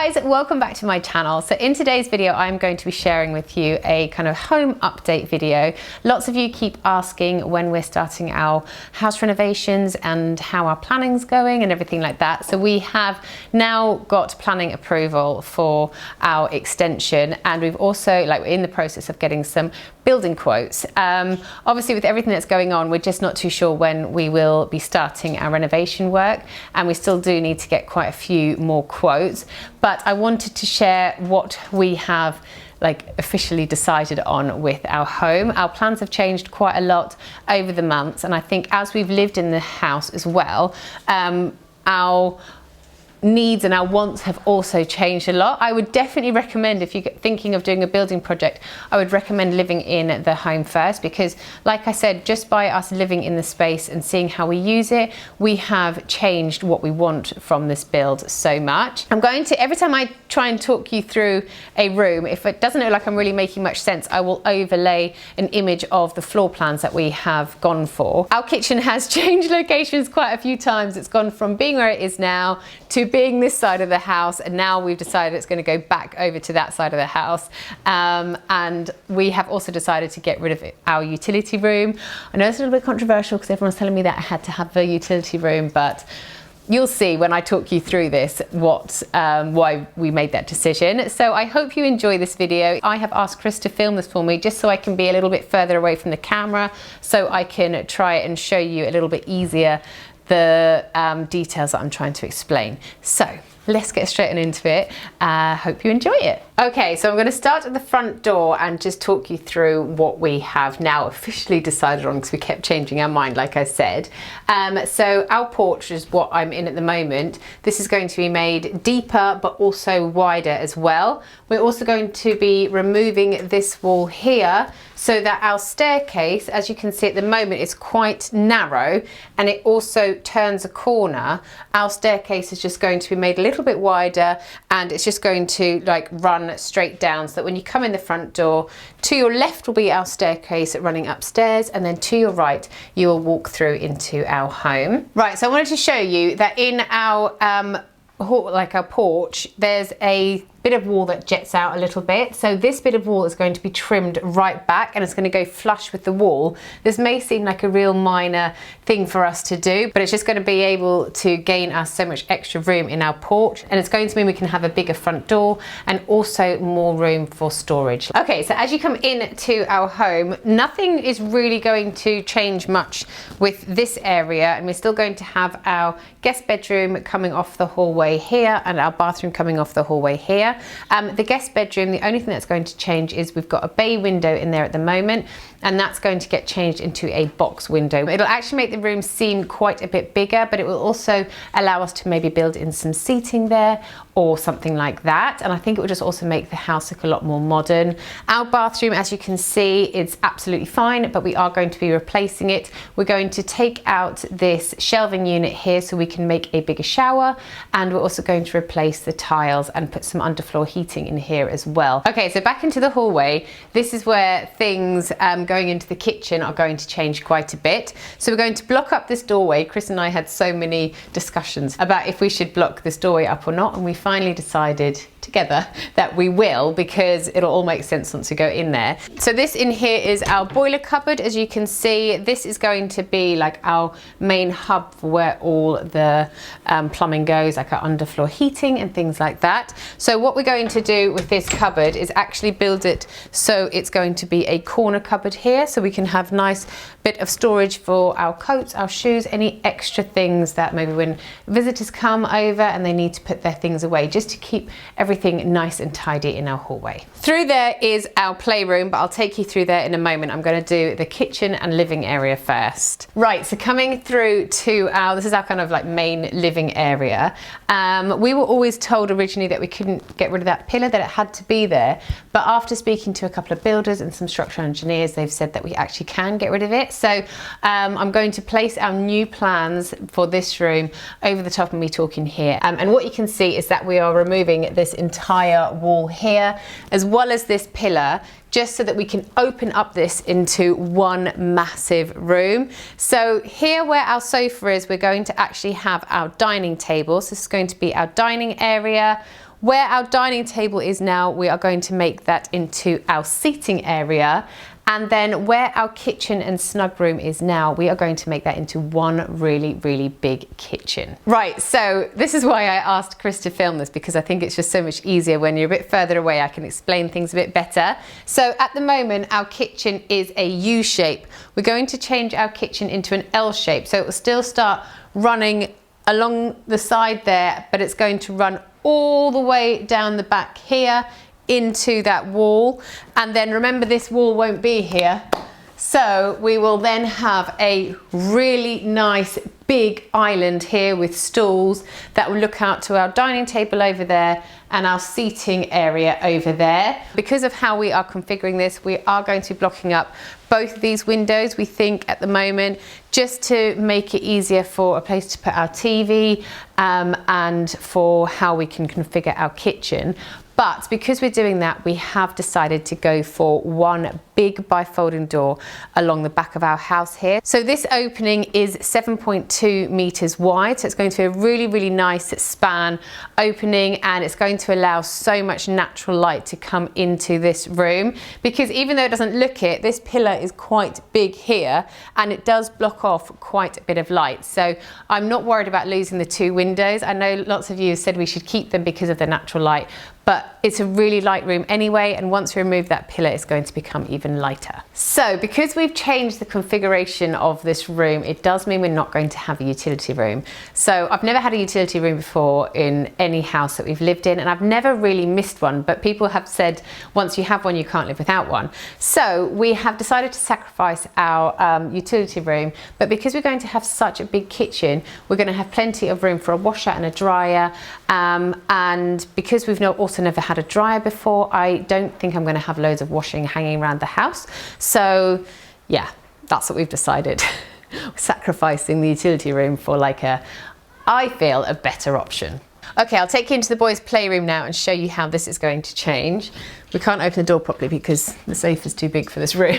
guys, welcome back to my channel. So in today's video, I'm going to be sharing with you a kind of home update video. Lots of you keep asking when we're starting our house renovations and how our planning's going and everything like that. So we have now got planning approval for our extension, and we've also, we're in the process of getting some building quotes. Obviously with everything that's going on, we're just not too sure when we will be starting our renovation work, and we still do need to get quite a few more quotes. But I wanted to share what we have officially decided on with our home. Our plans have changed quite a lot over the months, and I think as we've lived in the house as well, our needs and our wants have also changed a lot. I would definitely recommend, if you're thinking of doing a building project, I would recommend living in the home first, because like I said, just by us living in the space and seeing how we use it, we have changed what we want from this build so much. I'm going to, every time I try and talk you through a room, if it doesn't look like I'm really making much sense, I will overlay an image of the floor plans that we have gone for. Our kitchen has changed locations quite a few times. It's gone from being where it is now to being this side of the house, and now we've decided it's going to go back over to that side of the house. And we have also decided to get rid of our utility room. I know it's a little bit controversial because everyone's telling me that I had to have a utility room, but you'll see when I talk you through this why we made that decision. So I hope you enjoy this video. I have asked Chris to film this for me just so I can be a little bit further away from the camera, so I can try and show you a little bit easier the details that I'm trying to explain. So let's get straight into it. Hope you enjoy it. Okay, so I'm going to start at the front door and just talk you through what we have now officially decided on, because we kept changing our mind, like I said. So our porch is what I'm in at the moment. This is going to be made deeper but also wider as well. We're also going to be removing this wall here so that our staircase, as you can see at the moment, is quite narrow, and it also turns a corner. Our staircase is just going to be made a little bit wider, and it's just going to run straight down, so that when you come in the front door, to your left will be our staircase running upstairs, and then to your right you will walk through into our home. Right, so I wanted to show you that in our our porch, there's a bit of wall that jets out a little bit. So this bit of wall is going to be trimmed right back, and it's going to go flush with the wall. This may seem like a real minor thing for us to do, but it's just going to be able to gain us so much extra room in our porch, and it's going to mean we can have a bigger front door and also more room for storage. Okay, so as you come into our home, nothing is really going to change much with this area, and we're still going to have our guest bedroom coming off the hallway here and our bathroom coming off the hallway here. The guest bedroom, the only thing that's going to change is we've got a bay window in there at the moment, and that's going to get changed into a box window. It'll actually make the room seem quite a bit bigger, but it will also allow us to maybe build in some seating there or something like that, and I think it will just also make the house look a lot more modern. Our bathroom, as you can see, is absolutely fine, but we are going to be replacing it. We're going to take out this shelving unit here so we can make a bigger shower, and we're also going to replace the tiles and put some underfloor heating in here as well. Okay, so back into the hallway. This is where things going into the kitchen are going to change quite a bit. So we're going to block up this doorway. Chris and I had so many discussions about if we should block this doorway up or not, and we finally decided together that we will, because it'll all make sense once we go in there. So this in here is our boiler cupboard. As you can see, this is going to be our main hub for where all the plumbing goes, our underfloor heating and things like that. So what we're going to do with this cupboard is actually build it so it's going to be a corner cupboard here, so we can have nice bit of storage for our coats, our shoes, any extra things that maybe when visitors come over and they need to put their things away, just to keep everything nice and tidy in our hallway. Through there is our playroom, but I'll take you through there in a moment. I'm going to do the kitchen and living area first. Right, so coming through to this is our kind of main living area. We were always told originally that we couldn't get rid of that pillar, that it had to be there, but after speaking to a couple of builders and some structural engineers, they've said that we actually can get rid of it. So I'm going to place our new plans for this room over the top of me talking here, and what you can see is that we are removing this entire wall here as well as this pillar, just so that we can open up this into one massive room. So here where our sofa is, we're going to actually have our dining table. So this is going to be our dining area. where our dining table is now, we are going to make that into our seating area. And then where our kitchen and snug room is now, we are going to make that into one really, really big kitchen. Right, so this is why I asked Chris to film this, because I think it's just so much easier when you're a bit further away. I can explain things a bit better. So at the moment, our kitchen is a U shape. We're going to change our kitchen into an L shape. So it will still start running along the side there, but it's going to run all the way down the back here into that wall. And then remember, this wall won't be here, so we will then have a really nice big island here with stools that will look out to our dining table over there and our seating area over there. Because of how we are configuring this, we are going to be blocking up both of these windows, we think, at the moment, just to make it easier for a place to put our TV and for how we can configure our kitchen. But because we're doing that, we have decided to go for one big bifolding door along the back of our house here. So this opening is 7.2 meters wide. So it's going to be a really, really nice span opening, and it's going to allow so much natural light to come into this room, because even though it doesn't look it, this pillar is quite big here and it does block off quite a bit of light. So I'm not worried about losing the two windows. I know lots of you have said we should keep them because of the natural light, but it's a really light room anyway, and once we remove that pillar, it's going to become even lighter. So because we've changed the configuration of this room, it does mean we're not going to have a utility room. So I've never had a utility room before in any house that we've lived in, and I've never really missed one, but people have said once you have one, you can't live without one. So we have decided to sacrifice our utility room, but because we're going to have such a big kitchen, we're going to have plenty of room for a washer and a dryer, and because we've also never had a dryer before, I don't think I'm going to have loads of washing hanging around the house. So yeah, that's what we've decided. We're sacrificing the utility room for I feel, a better option. Okay, I'll take you into the boys' playroom now and show you how this is going to change. We can't open the door properly because the safe is too big for this room.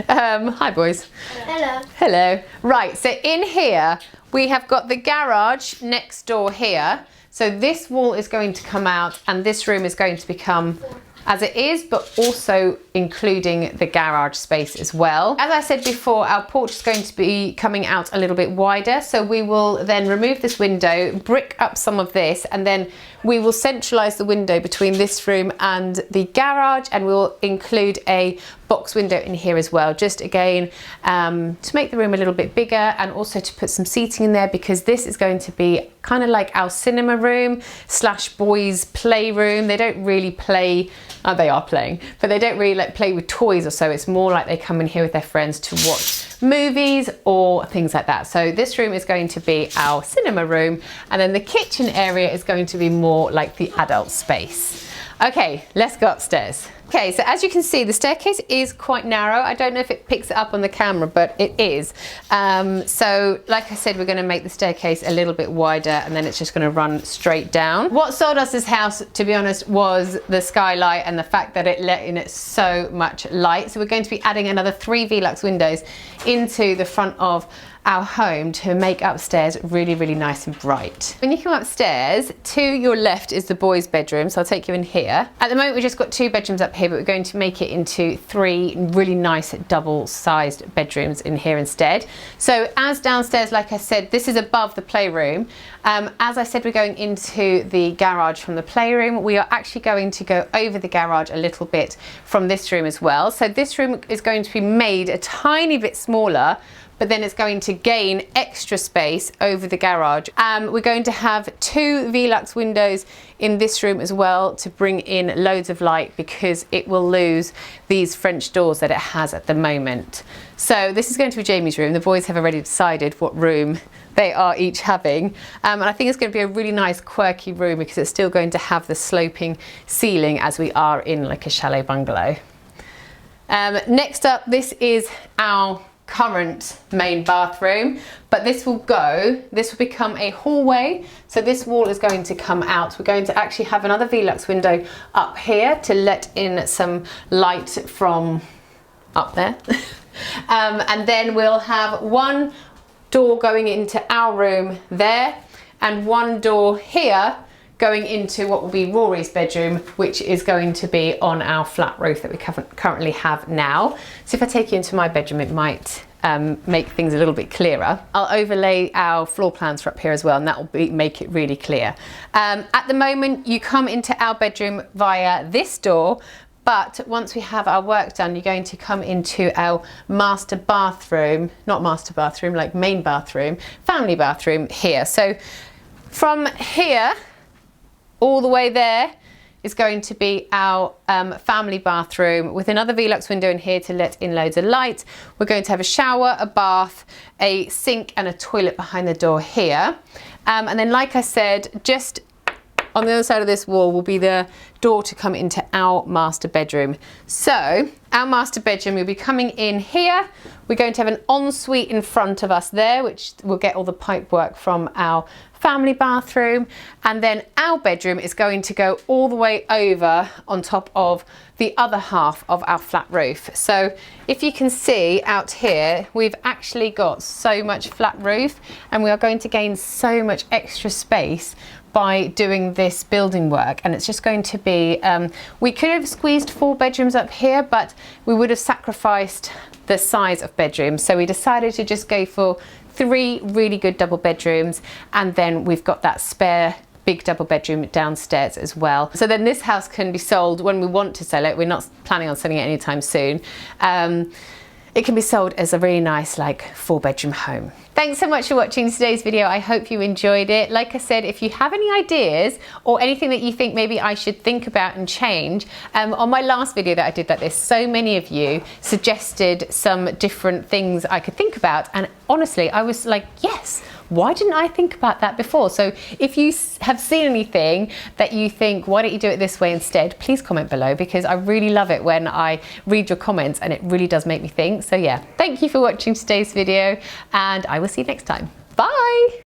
Hi boys. Hello. Hello. Right, so in here we have got the garage next door here. So this wall is going to come out and this room is going to become as it is, but also including the garage space as well. As I said before, our porch is going to be coming out a little bit wider, so we will then remove this window, brick up some of this, and then we will centralize the window between this room and the garage, and we'll include a box window in here as well, just again to make the room a little bit bigger, and also to put some seating in there, because this is going to be kind of like our cinema room / boys playroom. They don't really play, they are playing, but they don't really play with toys or so. It's more like they come in here with their friends to watch movies or things like that. So this room is going to be our cinema room, and then the kitchen area is going to be more like the adult space. Okay, let's go upstairs. Okay, so as you can see, the staircase is quite narrow. I don't know if it picks it up on the camera, but it is. So like I said, we're going to make the staircase a little bit wider, and then it's just going to run straight down. What sold us this house, to be honest, was the skylight and the fact that it let in so much light. So we're going to be adding another 3 Velux windows into the front of our home to make upstairs really, really nice and bright. When you come upstairs, to your left is the boys' bedroom, so I'll take you in here. At the moment, we've just got 2 bedrooms up here, but we're going to make it into 3 really nice double-sized bedrooms in here instead. So as downstairs, like I said, this is above the playroom. As I said, we're going into the garage from the playroom. We are actually going to go over the garage a little bit from this room as well. So this room is going to be made a tiny bit smaller, but then it's going to gain extra space over the garage. We're going to have 2 Velux windows in this room as well to bring in loads of light, because it will lose these French doors that it has at the moment. So this is going to be Jamie's room. The boys have already decided what room they are each having. And I think it's going to be a really nice quirky room, because it's still going to have the sloping ceiling as we are in like a chalet bungalow. Next up, this is our current main bathroom, but this will become a hallway. So this wall is going to come out. We're going to actually have another Velux window up here to let in some light from up there. And then we'll have 1 door going into our room there, and 1 door here going into what will be Rory's bedroom, which is going to be on our flat roof that we currently have now. So if I take you into my bedroom, it might make things a little bit clearer. I'll overlay our floor plans for up here as well, and that will make it really clear. At the moment, you come into our bedroom via this door, but once we have our work done, you're going to come into our master bathroom, not master bathroom, like main bathroom, family bathroom here. So from here, all the way there is going to be our family bathroom with another Velux window in here to let in loads of light. We're going to have a shower, a bath, a sink and a toilet behind the door here. And then, like I said, just on the other side of this wall will be the door to come into our master bedroom. So our master bedroom, will be coming in here. We're going to have an ensuite in front of us there, which will get all the pipe work from our family bathroom. And then our bedroom is going to go all the way over on top of the other half of our flat roof. So if you can see out here, we've actually got so much flat roof, and we are going to gain so much extra space by doing this building work. And it's just going to be, we could have squeezed 4 bedrooms up here, but we would have sacrificed the size of bedrooms. So we decided to just go for 3 really good double bedrooms, and then we've got that spare big double bedroom downstairs as well. So then this house can be sold when we want to sell it. We're not planning on selling it anytime soon. It can be sold as a really nice, like, 4-bedroom home. Thanks so much for watching today's video. I hope you enjoyed it. Like I said, if you have any ideas or anything that you think maybe I should think about and change, on my last video that I did like this, so many of you suggested some different things I could think about, and honestly, I was like, yes, why didn't I think about that before? So if you have seen anything that you think, why don't you do it this way instead, please comment below, because I really love it when I read your comments and it really does make me think. So yeah, thank you for watching today's video, and I will see you next time. Bye.